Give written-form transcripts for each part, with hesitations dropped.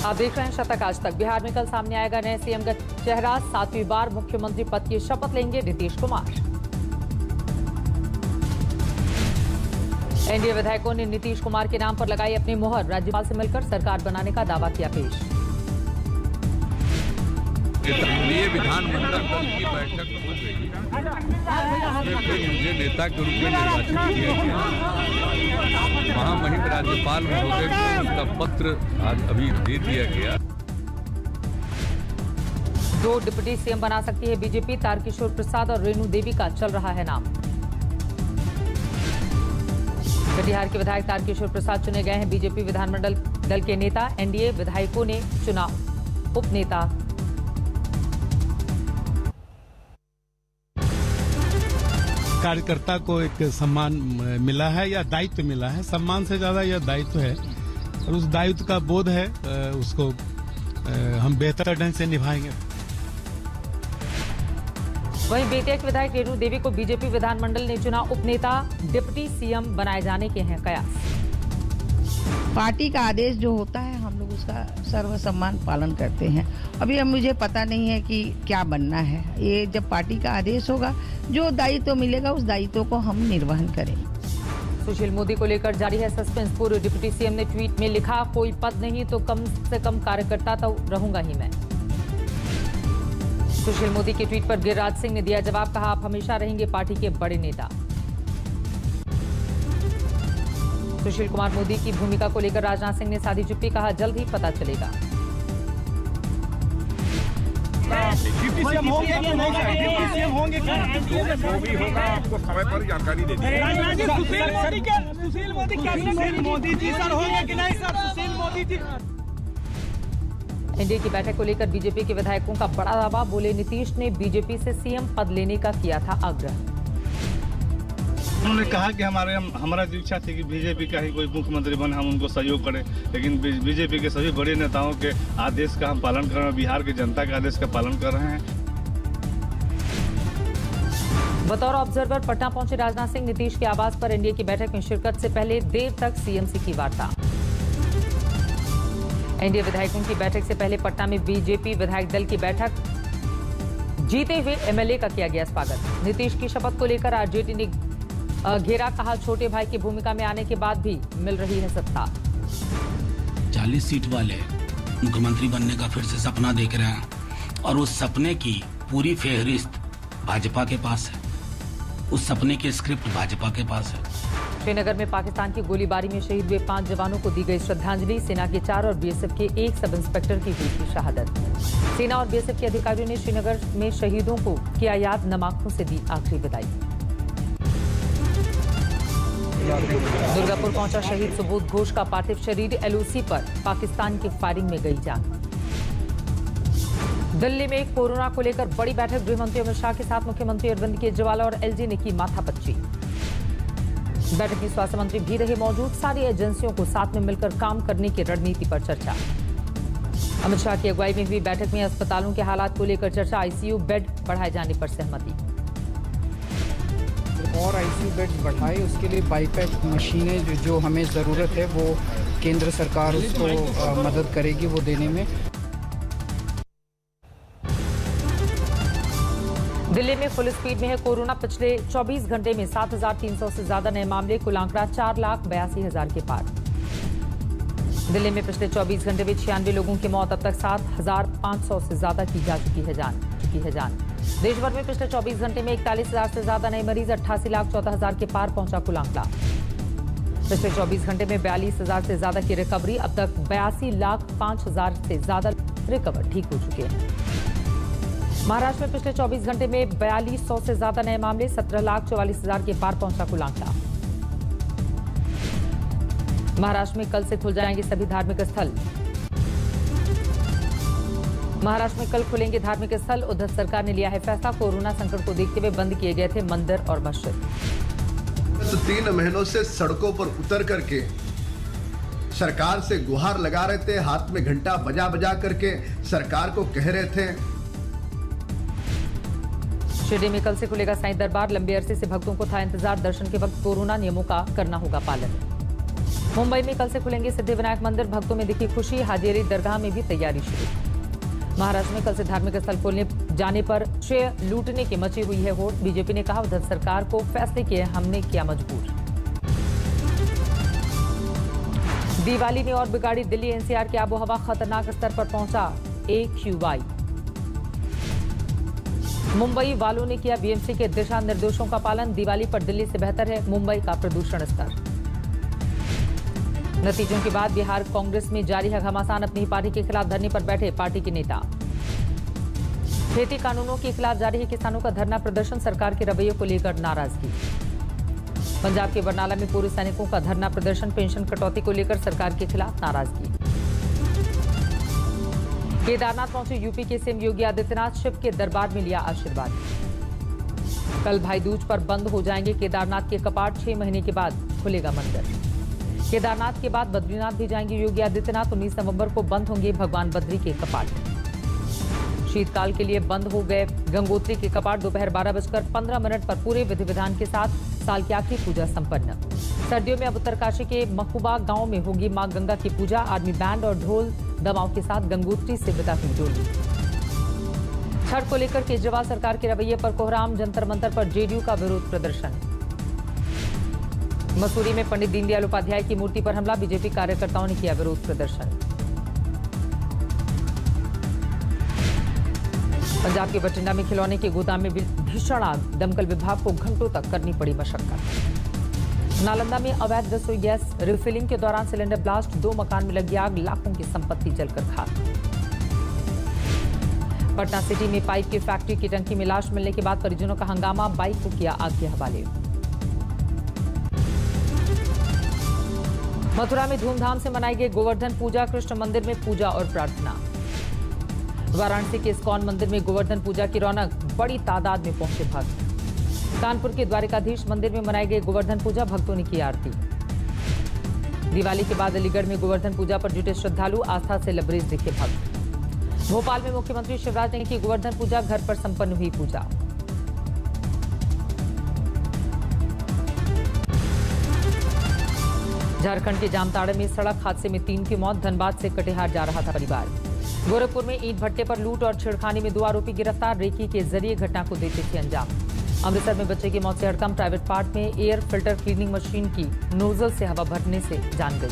आप देख रहे हैं शतक आज तक। बिहार में कल सामने आएगा नए सीएम का चेहरा। 7वीं बार मुख्यमंत्री पद की शपथ लेंगे नीतीश कुमार। एनडीए विधायकों ने नीतीश कुमार के नाम पर लगाई अपनी मुहर। राज्यपाल से मिलकर सरकार बनाने का दावा किया पेश। ये विधानमंडल दल की बैठक हो गई, मुझे नेता के रूप में निर्वाचित किया गया। महामहिम राज्यपाल महोदय को उसका पत्र आज अभी दे दिया गया। 2 डिप्टी सीएम बना सकती है बीजेपी। तारकिशोर प्रसाद और रेणु देवी का चल रहा है नाम। कटिहार के विधायक तारकिशोर प्रसाद चुने गए हैं बीजेपी विधानमंडल दल के नेता। एनडीए विधायकों ने चुना उपनेता। कार्यकर्ता को एक सम्मान मिला है या दायित्व मिला है। सम्मान से ज्यादा यह दायित्व है और उस दायित्व का बोध है, उसको हम बेहतर ढंग से निभाएंगे। वहीं बेतिया के विधायक रेणु देवी को बीजेपी विधानमंडल ने चुना उपनेता। डिप्टी सीएम बनाए जाने के हैं कयास। पार्टी का आदेश जो होता है हम लोग उसका सर्वसम्मान पालन करते हैं। अभी अब मुझे पता नहीं है कि क्या बनना है। ये जब पार्टी का आदेश होगा, जो दायित्व मिलेगा उस दायित्व को हम निर्वहन करेंगे। सुशील मोदी को लेकर जारी है सस्पेंस। पूर्व डिप्टी सीएम ने ट्वीट में लिखा, कोई पद नहीं तो कम से कम कार्यकर्ता तो रहूंगा ही मैं। सुशील मोदी के ट्वीट पर गिरिराज सिंह ने दिया जवाब। कहा, आप हमेशा रहेंगे पार्टी के बड़े नेता। सुशील कुमार मोदी की भूमिका को लेकर राजनाथ सिंह ने साधी चुप्पी। कहा, जल्द ही पता चलेगा। डिप्टी सीएम होंगे कि नहीं? डिप्टी सीएम होंगे कि जो भी होगा आपको समय पर जानकारी दे देंगे। सुशील मोदी जी सर होंगे कि नहीं सर? सुशील मोदी जी। एनडीए की बैठक को लेकर बीजेपी के विधायकों का बड़ा दावा। बोले, नीतीश ने बीजेपी से सीएम पद लेने का किया था आग्रह। उन्होंने कहा कि हमारा जो इच्छा थी कि बीजेपी का ही कोई मुख्यमंत्री बने, हम उनको सहयोग करें, लेकिन बीजेपी के सभी बड़े नेताओं के आदेश का हम पालन कर रहे हैं, बिहार की जनता के आदेश का पालन कर रहे हैं। बतौर ऑब्जर्वर पटना पहुंचे राजनाथ सिंह। नीतीश के आवास पर एनडीए की बैठक में शिरकत से पहले देर तक सीएमसी की वार्ता। एनडीए विधायकों की बैठक से पहले पटना में बीजेपी विधायक दल की बैठक। जीते हुए एमएलए का किया गया स्वागत। नीतीश की शपथ को लेकर आरजेडी ने घेरा। कहा, छोटे भाई की भूमिका में आने के बाद भी मिल रही है सत्ता। 40 सीट वाले मुख्यमंत्री बनने का फिर से सपना देख रहे हैं और उस सपने की पूरी फेहरिस्त भाजपा के पास है। उस सपने की स्क्रिप्ट भाजपा के पास है। श्रीनगर में पाकिस्तान की गोलीबारी में शहीद हुए 5 जवानों को दी गई श्रद्धांजलि। सेना के 4 और बीएसएफ के 1 सब इंस्पेक्टर की हुई थी शहादत। सेना और बीएसएफ के अधिकारियों ने श्रीनगर में शहीदों को किया याद। नम आंखों से दी आखिरी विदाई। दुर्गापुर पहुंचा शहीद सुबोध घोष का पार्थिव शरीर। एलओसी पर पाकिस्तान की फायरिंग में गई जान। दिल्ली में कोरोना को लेकर बड़ी बैठक। गृह मंत्री अमित शाह के साथ मुख्यमंत्री अरविंद केजरीवाल और एलजी ने की माथापच्ची। बैठक में स्वास्थ्य मंत्री भी रहे मौजूद। सारी एजेंसियों को साथ में मिलकर काम करने की रणनीति पर चर्चा। अमित शाह की अगुवाई में हुई बैठक में अस्पतालों के हालात को लेकर चर्चा। आईसीयू बेड बढ़ाए जाने पर सहमति। और आईसीयू बेड्स बढ़ाए, उसके लिए बाईपैक मशीनें जो हमें ज़रूरत है वो केंद्र सरकार उसको मदद करेगी वो देने में। दिल्ली में फुल स्पीड में है कोरोना। पिछले 24 घंटे में 7,300 से ज्यादा नए मामले। कुल आंकड़ा 4,82,000 के पार। दिल्ली में पिछले 24 घंटे में 96 लोगों की मौत। अब तक 7,500 से ज्यादा की जा चुकी है जान। देश भर में पिछले 24 घंटे में 41,000 से ज्यादा नए मरीज। 88,14,000 के पार पहुंचा कुल आंकड़ा। पिछले 24 घंटे में 42,000 से ज्यादा की रिकवरी। अब तक 82,05,000 से ज्यादा रिकवर ठीक हो चुके हैं। महाराष्ट्र में पिछले 24 घंटे में 4,200 से ज्यादा नए मामले। 17,44,000 के पार पहुंचा कुल आंकड़ा। महाराष्ट्र में कल से खुल जाएंगे सभी धार्मिक स्थल। महाराष्ट्र में कल खुलेंगे धार्मिक स्थल। उद्धव सरकार ने लिया है फैसला। कोरोना संकट को देखते हुए बंद किए गए थे मंदिर और मस्जिद। 3 महीनों से सड़कों पर उतर करके सरकार से गुहार लगा रहे थे, हाथ में घंटा बजा बजा करके सरकार को कह रहे थे। शिरडी में कल से खुलेगा साईं दरबार। लंबे अरसे से भक्तों को था इंतजार। दर्शन के वक्त कोरोना नियमों का करना होगा पालन। मुंबई में कल से खुलेंगे सिद्धिविनायक मंदिर, भक्तों में दिखी खुशी, हाजी अली दरगाह में भी तैयारी शुरू। महाराष्ट्र में कल से धार्मिक स्थल खोलने जाने पर श्रेय लूटने की मची हुई है होड़। बीजेपी ने कहा उधर सरकार को फैसले किए हमने किया मजबूर। दिवाली ने और बिगाड़ी दिल्ली एनसीआर की आबोहवा, खतरनाक स्तर पर पहुंचा AQI। मुंबई वालों ने किया बीएमसी के दिशा निर्देशों का पालन, दिवाली पर दिल्ली से बेहतर है मुंबई का प्रदूषण स्तर। नतीजों के बाद बिहार कांग्रेस में जारी है घमासान, अपनी पार्टी के खिलाफ धरने पर बैठे पार्टी के नेता। खेती कानूनों के खिलाफ जारी है किसानों का धरना प्रदर्शन, सरकार के रवैये को लेकर नाराजगी। पंजाब के बरनाला में पूर्व सैनिकों का धरना प्रदर्शन, पेंशन कटौती को लेकर सरकार के खिलाफ नाराजगी। केदारनाथ पहुंचे यूपी के सीएम योगी आदित्यनाथ, शिव के दरबार में लिया आशीर्वाद। कल भाई दूज पर बंद हो जाएंगे केदारनाथ के कपाट, 6 महीने के बाद खुलेगा मंदिर। केदारनाथ के बाद बद्रीनाथ भी जाएंगे योगी आदित्यनाथ, 19 नवंबर को बंद होंगे भगवान बद्री के कपाट। शीतकाल के लिए बंद हो गए गंगोत्री के कपाट, दोपहर 12:15 पर पूरे विधि विधान के साथ साल की आखिरी पूजा संपन्न। सर्दियों में अब उत्तरकाशी के मखुबा गांव में होगी मां गंगा की पूजा, आर्मी बैंड और ढोल दमाओं के साथ गंगोत्री से विदा हुई डोली। छठ को लेकर केजरीवाल सरकार के रवैये पर कोहराम, जंतर मंतर पर जेडीयू का विरोध प्रदर्शन। मसूरी में पंडित दीनदयाल उपाध्याय की मूर्ति पर हमला, बीजेपी कार्यकर्ताओं ने किया विरोध प्रदर्शन। पंजाब के बठिंडा में खिलौने के गोदाम में भीषण आग, दमकल विभाग को घंटों तक करनी पड़ी मशक्कत। नालंदा में अवैध रसोई गैस रिफिलिंग के दौरान सिलेंडर ब्लास्ट, 2 मकान में लगी आग, लाखों की संपत्ति जलकर खाक। पटना सिटी में पाइप की फैक्ट्री की टंकी में लाश मिलने के बाद परिजनों का हंगामा, बाइक को किया आग के हवाले। मथुरा में धूमधाम से मनाई गई गोवर्धन पूजा, कृष्ण मंदिर में पूजा और प्रार्थना। वाराणसी के इस्कॉन मंदिर में गोवर्धन पूजा की रौनक, बड़ी तादाद में पहुंचे भक्त। कानपुर के द्वारिकाधीश मंदिर में मनाई गई गोवर्धन पूजा, भक्तों ने की आरती। दिवाली के बाद अलीगढ़ में गोवर्धन पूजा पर जुटे श्रद्धालु, आस्था से लबरेज दिखे भक्त। भोपाल में मुख्यमंत्री शिवराज ने की गोवर्धन पूजा, घर पर संपन्न हुई पूजा। झारखंड के जामताड़ा में सड़क हादसे में 3 की मौत, धनबाद से कटिहार जा रहा था परिवार। गोरखपुर में ईंट भट्टे पर लूट और छेड़खानी में 2 आरोपी गिरफ्तार, रेकी के जरिए घटना को देते थे अंजाम। अमृतसर में बच्चे की मौत से हड़कंप, प्राइवेट पार्ट में एयर फिल्टर क्लीनिंग मशीन की नोजल से हवा भरने से जान गई।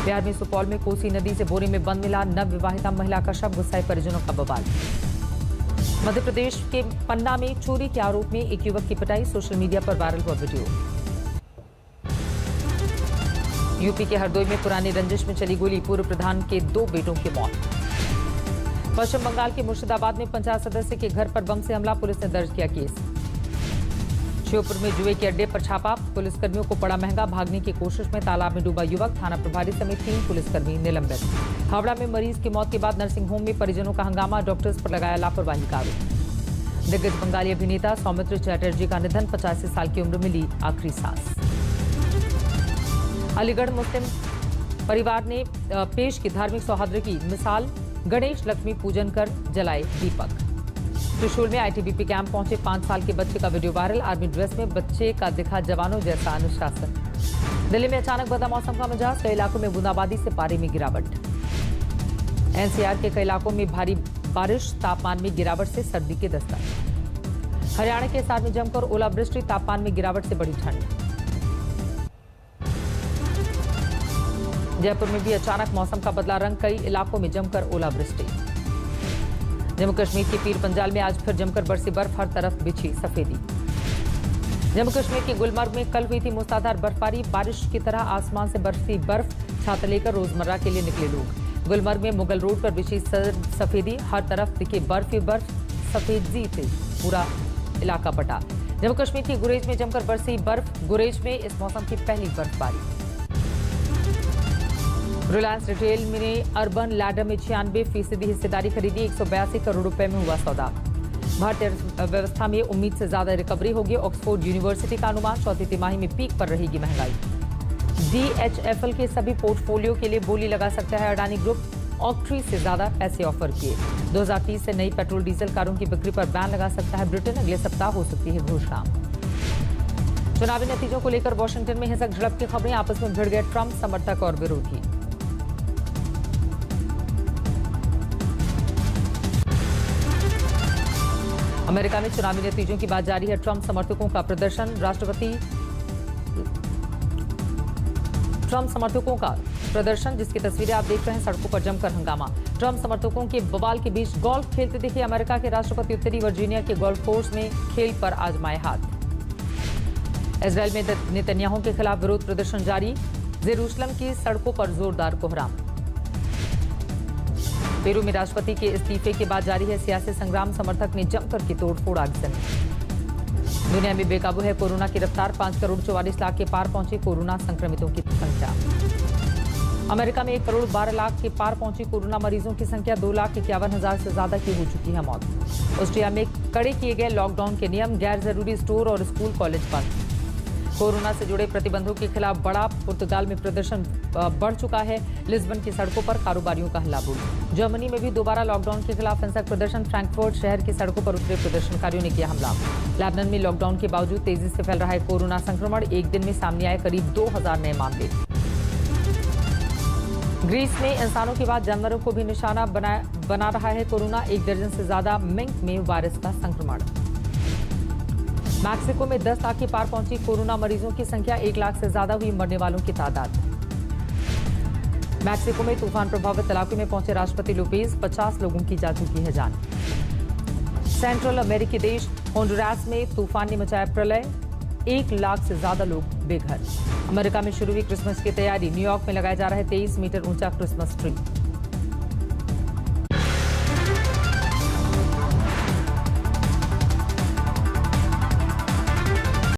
बिहार में सुपौल में कोसी नदी से बोरे में बंद मिला नवविवाहिता महिला का शव, गुस्साए परिजनों का बवाल। मध्य प्रदेश के पन्ना में चोरी के आरोप में एक युवक की पिटाई, सोशल मीडिया पर वायरल हुआ वीडियो। यूपी के हरदोई में पुरानी रंजिश में चली गोली, पूर्व प्रधान के 2 बेटों की मौत। पश्चिम बंगाल के मुर्शिदाबाद में 50 सदस्य के घर पर बम से हमला, पुलिस ने दर्ज किया केस। श्योपुर में जुए के अड्डे पर छापा, पुलिसकर्मियों को पड़ा महंगा, भागने की कोशिश में तालाब में डूबा युवक, थाना प्रभारी समेत 3 पुलिसकर्मी निलंबित। हावड़ा में मरीज की मौत के बाद नर्सिंग होम में परिजनों का हंगामा, डॉक्टर्स पर लगाया लापरवाही का आरोप। दिग्गज बंगाली अभिनेता सौमित्र चैटर्जी का निधन, 85 साल की उम्र में ली आखिरी सांस। अलीगढ़ मुस्लिम परिवार ने पेश की धार्मिक सौहार्द की मिसाल, गणेश लक्ष्मी पूजन कर जलाए दीपक। त्रिशूल में आईटीबीपी कैंप पहुंचे 5 साल के बच्चे का वीडियो वायरल, आर्मी ड्रेस में बच्चे का दिखा जवानों जैसा अनुशासन। दिल्ली में अचानक बदला मौसम का मिजाज, कई इलाकों में बूंदाबांदी से पारे में गिरावट। एनसीआर के कई इलाकों में भारी बारिश, तापमान में गिरावट से सर्दी के दस्तक। हरियाणा के हिसार में जमकर ओलावृष्टि, तापमान में गिरावट से बढ़ी ठंड। जयपुर में भी अचानक मौसम का बदला रंग, कई इलाकों में जमकर ओलावृष्टि। जम्मू कश्मीर के पीर पंजाल में आज फिर जमकर बरसी बर्फ, हर तरफ बिछी सफेदी। जम्मू कश्मीर के गुलमर्ग में कल हुई थी मूसलाधार बर्फबारी, बारिश की तरह आसमान से बरसी बर्फ, छाता लेकर रोजमर्रा के लिए निकले लोग। गुलमर्ग में मुगल रोड पर बिछी सफेदी, हर तरफ दिखे बर्फ ही बर्फ, सफेदी से पूरा इलाका पटा। जम्मू कश्मीर की गुरेज में जमकर बरसी बर्फ, गुरेज में इस मौसम की पहली बर्फबारी। रिलायंस रिटेल ने अर्बन लैडर में 96% हिस्सेदारी खरीदी, 182 करोड़ रुपए में हुआ सौदा। भारतीय व्यवस्था में उम्मीद से ज्यादा रिकवरी होगी, ऑक्सफोर्ड यूनिवर्सिटी का अनुमान, चौथी तिमाही में पीक पर रहेगी महंगाई। DHFL के सभी पोर्टफोलियो के लिए बोली लगा सकता है अडानी ग्रुप, ऑक्ट्री से ज्यादा पैसे ऑफर किए। 2030 से नई पेट्रोल डीजल कारों की बिक्री पर बैन लगा सकता है ब्रिटेन, अगले सप्ताह हो सकती है घोषणा। चुनावी नतीजों को लेकर वॉशिंगटन में हिंसक झड़प की खबरें, आपस में भिड़ गए ट्रंप समर्थक और विरोधी। अमेरिका में चुनावी नतीजों की बात जारी है। ट्रंप समर्थकों का प्रदर्शन, ट्रंप समर्थकों का प्रदर्शन जिसकी तस्वीरें आप देख रहे हैं, सड़कों पर जमकर हंगामा। ट्रंप समर्थकों के बवाल के बीच गोल्फ खेलते दिखे अमेरिका के राष्ट्रपति उत्तरी वर्जीनिया के गोल्फ कोर्स में खेल पर आजमाए हाथ। इजरायल में नेतन्याहू के खिलाफ विरोध प्रदर्शन जारी, जेरूसलम की सड़कों पर जोरदार कोहराम। पेरू में राष्ट्रपति के इस्तीफे के बाद जारी है सियासी संग्राम, समर्थक ने जमकर की तोड़फोड़ आगजनी। दुनिया में बेकाबू है कोरोना की रफ्तार, 5 करोड़ 44 लाख के पार पहुंची कोरोना संक्रमितों की संख्या। अमेरिका में 1 करोड़ 12 लाख के पार पहुंची कोरोना मरीजों की संख्या, 2,51,000 से ज्यादा की हो चुकी है मौत। ऑस्ट्रिया में कड़े किए गए लॉकडाउन के नियम, गैर जरूरी स्टोर और स्कूल कॉलेज बंद। कोरोना से जुड़े प्रतिबंधों के खिलाफ बड़ा पुर्तगाल में प्रदर्शन बढ़ चुका है, लिस्बन की सड़कों पर कारोबारियों का हल्ला बोल। जर्मनी में भी दोबारा लॉकडाउन के खिलाफ हिंसक प्रदर्शन, फ्रैंकफर्ट शहर की सड़कों पर उतरे प्रदर्शनकारियों ने किया हमला। लेबनान में लॉकडाउन के बावजूद तेजी से फैल रहा है कोरोना संक्रमण, एक दिन में सामने आए करीब 2000 नए मामले। ग्रीस में इंसानों के बाद जानवरों को भी निशाना बना रहा है कोरोना, 1 दर्जन से ज्यादा मिंक में वायरस का संक्रमण। मैक्सिको में 10 लाख के पार पहुंची कोरोना मरीजों की संख्या, 1 लाख से ज्यादा हुई मरने वालों की तादाद। मैक्सिको में तूफान प्रभावित इलाके में पहुंचे राष्ट्रपति लोपेज, 50 लोगों की जा चुकी है जान। सेंट्रल अमेरिकी देश होंडुरास में तूफान ने मचाया प्रलय, 1 लाख से ज्यादा लोग बेघर। अमेरिका में शुरू हुई क्रिसमस की तैयारी, न्यूयॉर्क में लगाया जा रहा है 23 मीटर ऊंचा क्रिसमस ट्री।